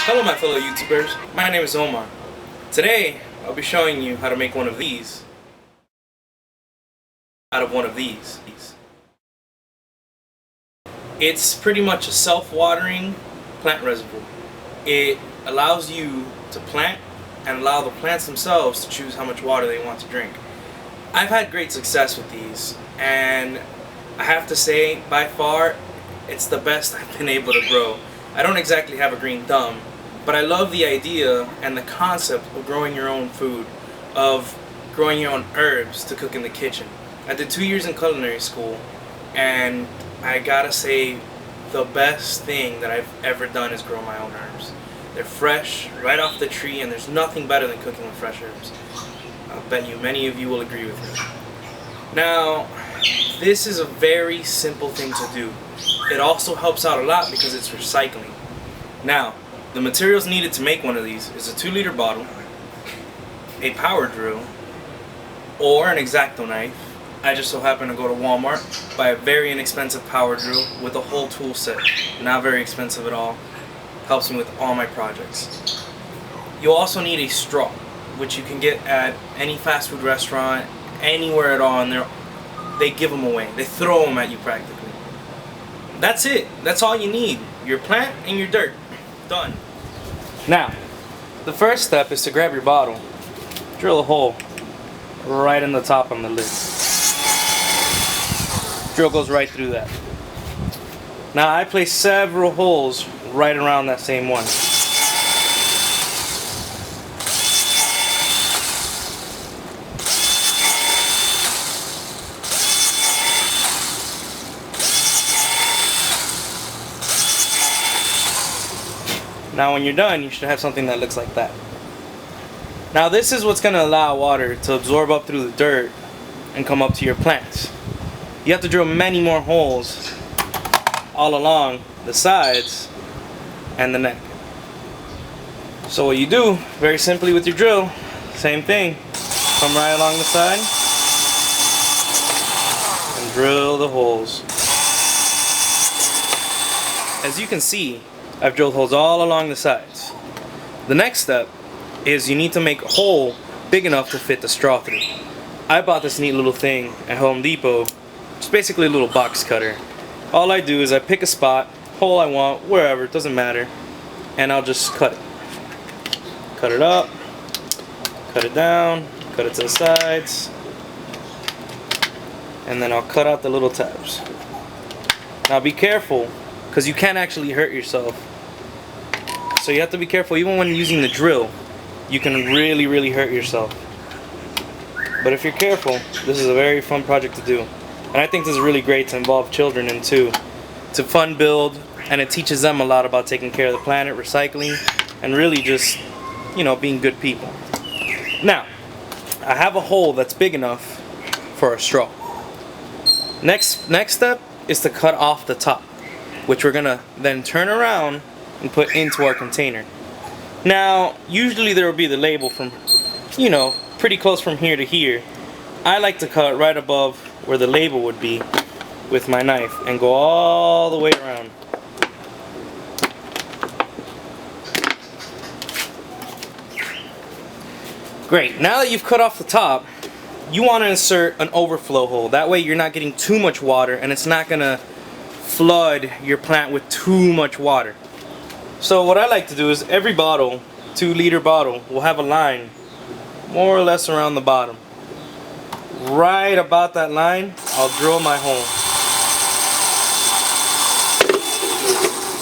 Hello my fellow YouTubers, my name is Omar. Today I'll be showing you how to make one of these out of one of these. It's pretty much a self-watering plant reservoir. It allows you to plant and allow the plants themselves to choose how much water they want to drink. I've had great success with these, and I have to say, by far, it's the best I've been able to grow. I don't exactly have a green thumb, but I love the idea and the concept of growing your own food, of growing your own herbs to cook in the kitchen. I did 2 years in culinary school, and I gotta say, the best thing that I've ever done is grow my own herbs. They're fresh, right off the tree, and there's nothing better than cooking with fresh herbs. I'll bet you many of you will agree with me. Now, this is a very simple thing to do. It also helps out a lot because it's recycling. Now, the materials needed to make one of these is a 2-liter bottle, a power drill, or an X-Acto knife. I just so happen to go to Walmart, buy a very inexpensive power drill with a whole tool set. Not very expensive at all. Helps me with all my projects. You'll also need a straw, which you can get at any fast food restaurant, anywhere at all, and they give them away. They throw them at you practically. That's it. That's all you need. Your plant and your dirt. Done. Now, the first step is to grab your bottle, drill a hole right in the top on the lid. Drill goes right through that. Now I place several holes right around that same one. Now when you're done, you should have something that looks like that. Now this is what's going to allow water to absorb up through the dirt and come up to your plants. You have to drill many more holes all along the sides and the neck. So what you do, very simply with your drill, same thing. Come right along the side and drill the holes. As you can see, I've drilled holes all along the sides. The next step is you need to make a hole big enough to fit the straw through. I bought this neat little thing at Home Depot. It's basically a little box cutter. All I do is I pick a spot, hole I want, wherever, it doesn't matter, and I'll just cut it. Cut it up, cut it down, cut it to the sides, and then I'll cut out the little tabs. Now be careful, because you can actually hurt yourself. So you have to be careful, even when using the drill, you can really hurt yourself. But if you're careful, this is a very fun project to do. And I think this is really great to involve children in too. It's a fun build, and it teaches them a lot about taking care of the planet, recycling, and really just, you know, being good people. Now, I have a hole that's big enough for a straw. Next step is to cut off the top, which we're gonna then turn around and put into our container. Now, usually there will be the label from, you know, pretty close from here to here. I like to cut right above where the label would be with my knife and go all the way around. Great, now that you've cut off the top, you want to insert an overflow hole. That way you're not getting too much water and it's not gonna flood your plant with too much water. So what I like to do is every bottle, 2-liter bottle, will have a line more or less around the bottom. Right about that line, I'll drill my hole.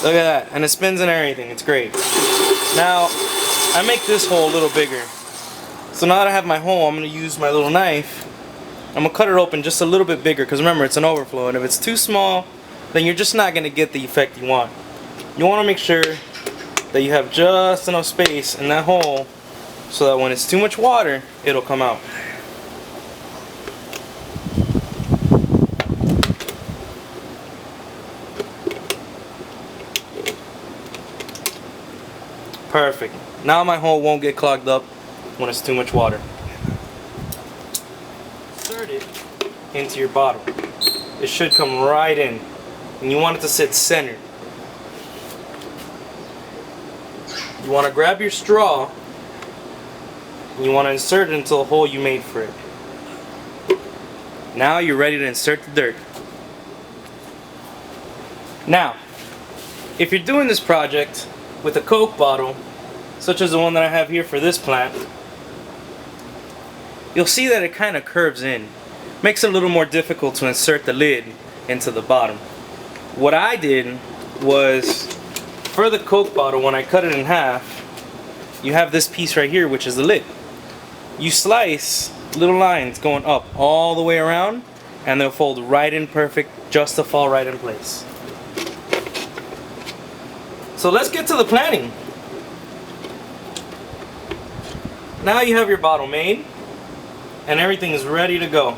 Look at that, and it spins and everything, it's great. Now, I make this hole a little bigger. So now that I have my hole, I'm going to use my little knife. I'm going to cut it open just a little bit bigger, because remember, it's an overflow, and if it's too small, then you're just not going to get the effect you want. You want to make sure that you have just enough space in that hole so that when it's too much water, it'll come out. Perfect. Now my hole won't get clogged up when it's too much water. Insert it into your bottle. It should come right in. and you want it to sit centered. You want to grab your straw and you want to insert it into the hole you made for it. Now you're ready to insert the dirt. Now, if you're doing this project with a Coke bottle, such as the one that I have here for this plant, you'll see that it kind of curves in. Makes it a little more difficult to insert the lid into the bottom. What I did was, for the Coke bottle, when I cut it in half, you have this piece right here, which is the lid. You slice little lines going up all the way around, and they'll fold right in perfect, just to fall right in place. So let's get to the planting. Now you have your bottle made, and everything is ready to go.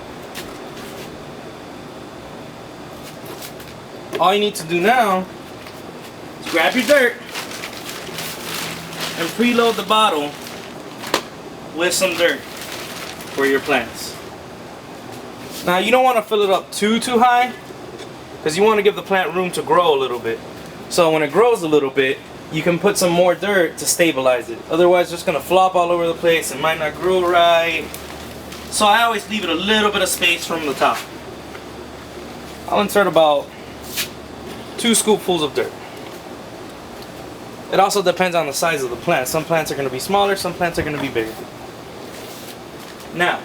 All you need to do now is grab your dirt and preload the bottle with some dirt for your plants. Now you don't want to fill it up too high, because you want to give the plant room to grow a little bit. So when it grows a little bit, you can put some more dirt to stabilize it. Otherwise it's just going to flop all over the place. It might not grow right. So I always leave it a little bit of space from the top. I'll insert about 2 scoopfuls of dirt. It also depends on the size of the plant. Some plants are going to be smaller, some plants are going to be bigger. Now,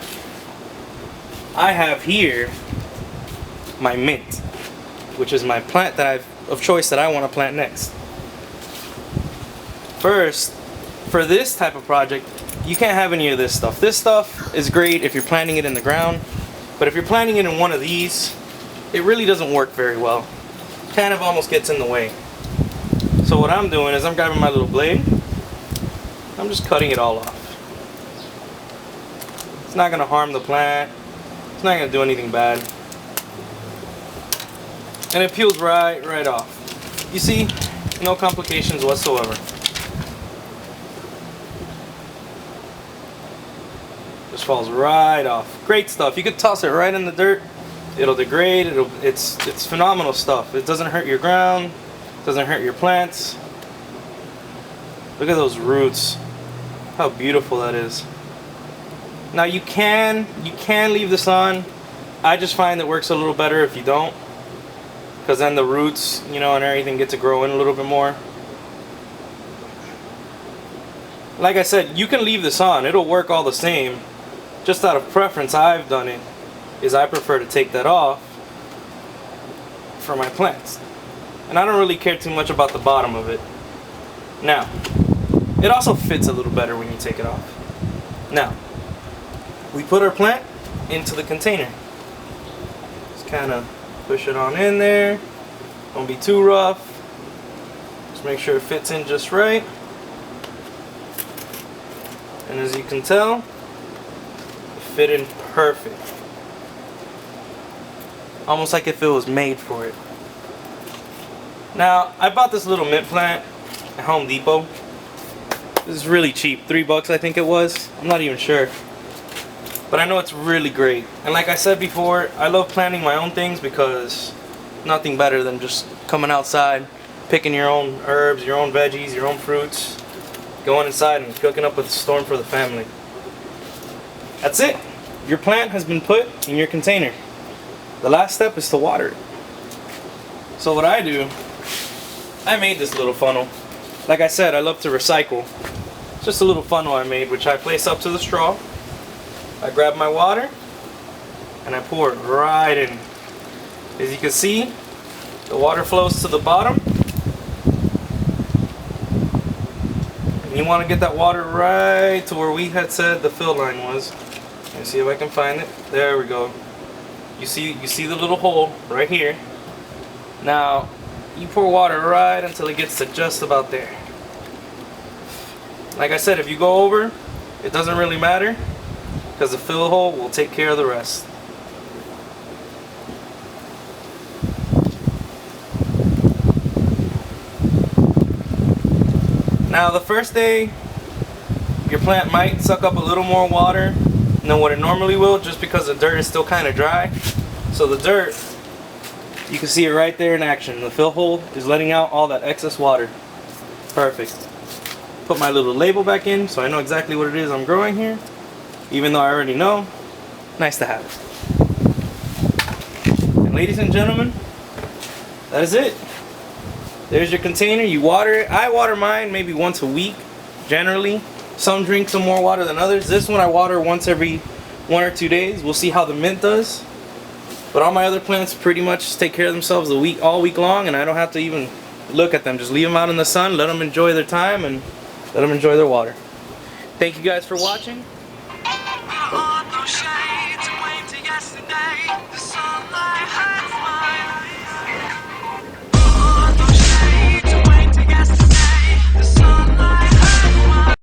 I have here my mint, which is my plant that of choice that I want to plant next. First, for this type of project, you can't have any of this stuff. This stuff is great if you're planting it in the ground, but if you're planting it in one of these, it really doesn't work very well. Kind of almost gets in the way. So what I'm doing is I'm grabbing my little blade, I'm just cutting it all off. It's not going to harm the plant, it's not going to do anything bad. And it peels right off. You see, no complications whatsoever. Just falls right off. Great stuff. You could toss it right in the dirt. It'll degrade. It's phenomenal stuff. It doesn't hurt your ground. Doesn't hurt your plants. Look at those roots. How beautiful that is. Now you can leave this on. I just find it works a little better if you don't, because then the roots, you know, and everything get to grow in a little bit more. Like I said, you can leave this on. It'll work all the same. Just out of preference, I've done it, is I prefer to take that off for my plants. And I don't really care too much about the bottom of it. Now, it also fits a little better when you take it off. Now, we put our plant into the container. Just kind of push it on in there. Don't be too rough. Just make sure it fits in just right. And as you can tell, it fit in perfect. Almost like if it was made for it. Now, I bought this little mint plant at Home Depot. This is really cheap, $3 I think it was. I'm not even sure. But I know it's really great. And like I said before, I love planting my own things because nothing better than just coming outside, picking your own herbs, your own veggies, your own fruits, going inside and cooking up a storm for the family. That's it. Your plant has been put in your container. The last step is to water it. So what I do, I made this little funnel. Like I said, I love to recycle. It's just a little funnel I made, which I place up to the straw. I grab my water and I pour it right in. As you can see, the water flows to the bottom. And you want to get that water right to where we had said the fill line was. Let me see if I can find it. There we go. You see the little hole right here. Now, you pour water right until it gets to just about there. Like I said, if you go over, it doesn't really matter, because the fill hole will take care of the rest. Now the first day, your plant might suck up a little more water than what it normally will, just because the dirt is still kind of dry. So the dirt, You can see it right there in action. The fill hole is letting out all that excess water. Perfect. Put my little label back in so I know exactly what it is I'm growing here. Even though I already know. Nice to have. And ladies and gentlemen, that is it. There's your container. You water it. I water mine maybe once a week, generally. Some drink some more water than others. This one I water once every 1 or 2 days. We'll see how the mint does. But all my other plants pretty much take care of themselves all week long, and I don't have to even look at them. Just leave them out in the sun, let them enjoy their time, and let them enjoy their water. Thank you guys for watching. The sunlight hides my